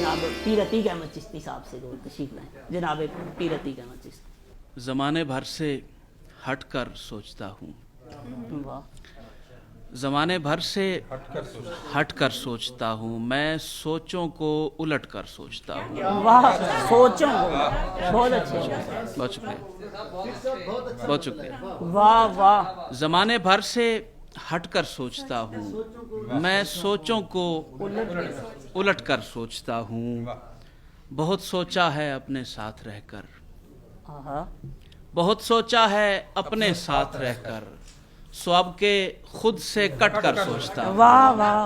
जनाब पीर अतीक अहमद चिश्ती साहब से दो तशरीफ लाएं। जनाब पीर अतीक अहमद चिश्ती। ज़माने भर से हट कर सोचता हूँ, वाह ज़माने भर से हट कर सोचता हूँ, मैं सोचों को उलट कर सोचता हूँ। वाह, सोचो बहुत अच्छे, बहुत शुक्रिया, बहुत शुक्रिया। वाह वाह, ज़माने भर से हट कर सोचता हूँ, मैं सोचों को उलट कर सोचता हूँ। बहुत सोचा है अपने साथ रहकर, आहा, बहुत सोचा है अपने साथ रहकर, स्वब के खुद से कट कर सोचता हूँ। वाह वाह,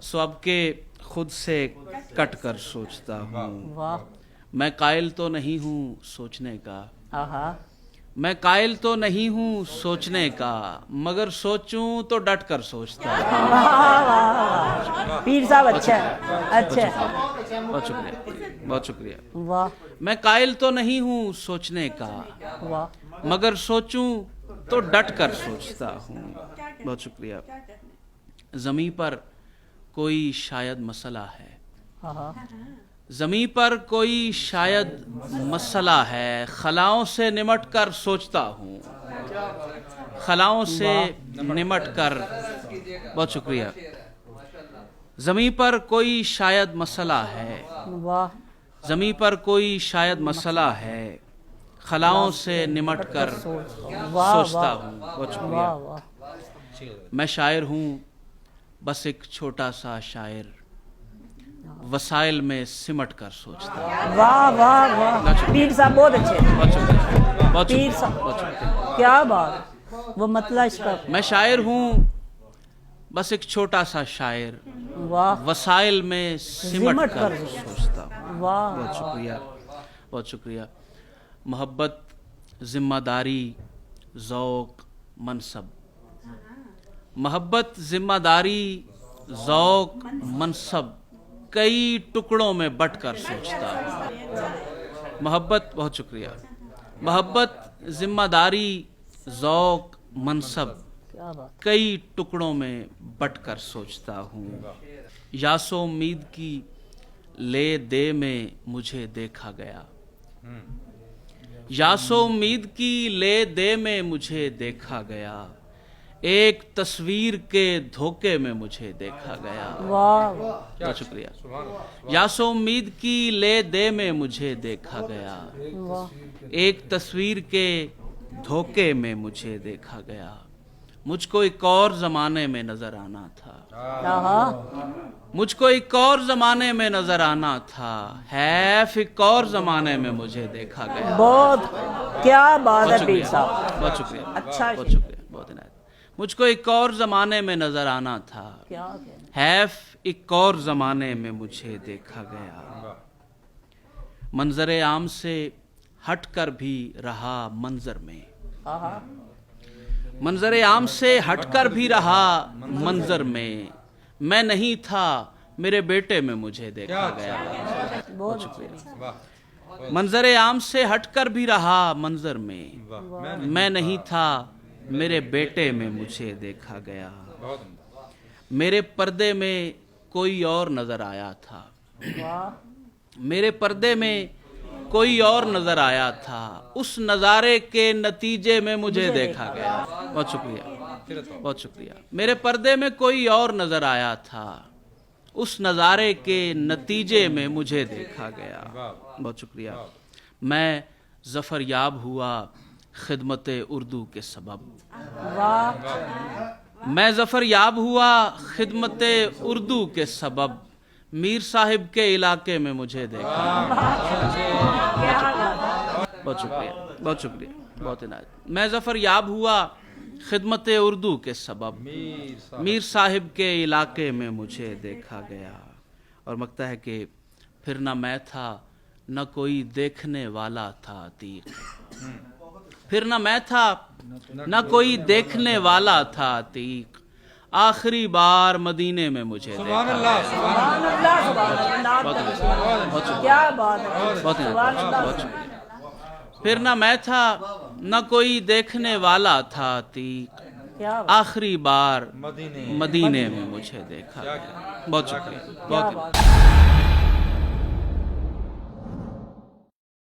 स्वब के खुद से कट कर सोचता हूँ। वाह, मैं कायल तो नहीं हूँ सोचने का, आहा, मैं कायल तो नहीं हूँ सोचने का, मगर सोचूं तो डट कर सोचता हूँ। वाह वाह, पीर साहब अच्छा है, अच्छा है, बहुत शुक्रिया, बहुत शुक्रिया। वाह मैं कायल तो नहीं हूँ सोचने का, वाह, मगर सोचूं तो डट कर सोचता हूँ। बहुत शुक्रिया। ज़मीं पर कोई शायद मसला है, आहा, ज़मीं पर कोई शायद मसला है, खलाओं से निमट कर सोचता हूँ, खलाओं से निमट कर। बहुत शुक्रिया। ज़मीं पर कोई शायद मसला है, वाह, ज़मीं पर कोई शायद मसला है, खलाओं से निमट कर वाह सोचता वाह, हूँ। बहुत वाह शुक्रिया। वाह, मैं शायर हूँ, बस एक छोटा सा शायर, वसाइल में सिमट कर सोचता हूँ। वाह वाह वाह, पीर साहब बहुत अच्छे, बहुत शुक्रिया, बहुत पीर शुक्रिया, साहब बहुत शुक्रिया। क्या बात, वो मतलब इसका, मैं शायर हूँ, बस एक छोटा सा शायर, वाह वसाइल में सिमट सिमट कर कर सोचता हूँ। वाह, बहुत शुक्रिया, बहुत शुक्रिया। मोहब्बत, जिम्मेदारी, ज़ौक़, मनसब, मोहब्बत, जिम्मेदारी, ज़ौक़, मनसब कई टुकड़ों में बट कर सोचता हूँ। मोहब्बत, बहुत शुक्रिया। मोहब्बत, जिम्मेदारी, ज़ौक़, मनसब क्या बात, कई टुकड़ों में बट कर सोचता हूँ। यासो उम्मीद की ले दे में मुझे देखा गया, यासो उम्मीद की ले दे में मुझे देखा गया, एक तस्वीर के धोखे में मुझे देखा गया। वाह बहुत शुक्रिया। यासो उम्मीद की ले दे में मुझे देखा गया, वाह, एक तस्वीर के धोखे में मुझे देखा गया। मुझको एक और ज़माने में नज़र आना था, आहा, मुझको एक और ज़माने में नज़र आना था, हैफ एक और ज़माने में मुझे देखा गया। बहुत क्या बात बहुत है पीर शुक्रिया, साहब, बहुत शुक्रिया, अच्छा बहुत शुक्रिया, बहुत इनायत। मुझको एक और ज़माने में नज़र आना था, क्या कहना, हैफ एक और ज़माने में मुझे देखा गया। मंजर आम से हट कर भी रहा मंजर में, आहा, मंजर आम से हट कर भी रहा मंजर में, मैं नहीं था मेरे बेटे में मुझे देखा गया। बहुत शुक्रिया। मंजर आम से हट कर भी रहा मंजर में, मैं नहीं था मेरे बेटे में मुझे देखा गया। मेरे पर्दे में कोई और नजर आया था, वाह, मेरे पर्दे में कोई और नजर आया था, उस नज़ारे के नतीजे में मुझे देखा गया। बहुत शुक्रिया, बहुत शुक्रिया। मेरे पर्दे में कोई और नजर आया था, उस नज़ारे के नतीजे में मुझे देखा गया। बहुत शुक्रिया। मैं ज़फ़र याब हुआ खिदमत उर्दू के सबब, वाह, मैं ज़फ़र याब हुआ खिदमत उर्दू के सबब, मीर साहिब के इलाके में मुझे देखा। बहुत शुक्रिया, बहुत शुक्रिया, बहुत इनायत। मैं ज़फ़र याब हुआ खिदमत उर्दू के सबब, मीर साहिब के इलाके में मुझे देखा गया। और मकता है कि फिर न मैं था न कोई देखने वाला था अतीक, फिर न मैं था न कोई देखने वाला था अतीक, आखिरी बार मदीने में मुझे देखा। सुभान अल्लाह, सुभान अल्लाह, बहुत शुक्रिया, क्या बात है, बहुत सुभान अल्लाह, बहुत शुक्रिया। फिर न मैं था न कोई देखने वाला था अतीक, کیا آخری بار مدینے مدینے میں مجھے دیکھا گیا. بہت شکریہ، کیا بہت بات